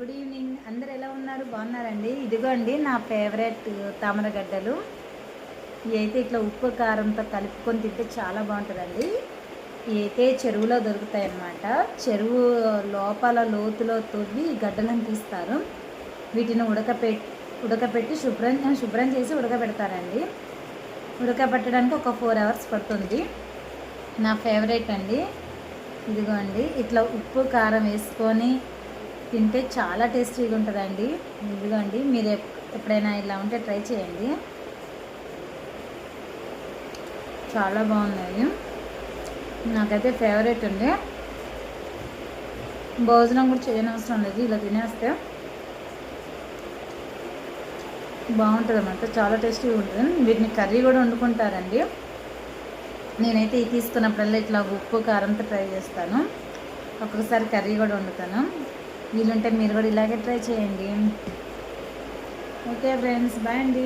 Good evening. అందరు ఎలా ఉన్నారు? బాగున్నారండి? ఇదిగోండి నా ఫేవరెట్ తామరగడ్డలు. ఇవి అయితే ఇట్లా ఉప్పు కారంతో కలుపుకొని తింటే చాలా బాగుంటుందండి. ఇవి అయితే చెరువులో దొరుకుతాయి అన్నమాట. చెరువు లోపల లోతులో తవ్వి గడ్డలను తీస్తారు. వీటిని ఉడకపెట్టి శుభ్రం చేసి ఉడకబెడతారండి. ఉడకబెట్టడానికి ఒక 4 hours పడుతుంది. నా ఫేవరెట్ అండి. ఇదిగోండి ఇట్లా ఉప్పు కారం వేసుకొని తింటే చాలా టేస్టీగా ఉంటుందండి. ఇదిగోండి మీరు ఎప్పుడైనా ఇలా ఉంటే ట్రై చేయండి. చాలా బాగున్నాయి. నాకైతే ఫేవరెట్ అండి. భోజనం కూడా చేయనవసరం లేదు, ఇలా తినేస్తే బాగుంటుంది అన్నమాట. చాలా టేస్టీగా ఉంటుంది. వీటిని కర్రీ కూడా వండుకుంటారండి. నేనైతే ఇది తీసుకున్నప్పుడల్లా ఇట్లా ఉప్పు కారంతో ట్రై చేస్తాను. ఒక్కొక్కసారి కర్రీ కూడా వండుతాను. వీలుంటే మీరు కూడా ఇలాగే ట్రై చేయండి. ఓకే ఫ్రెండ్స్, బాయ్ అండి.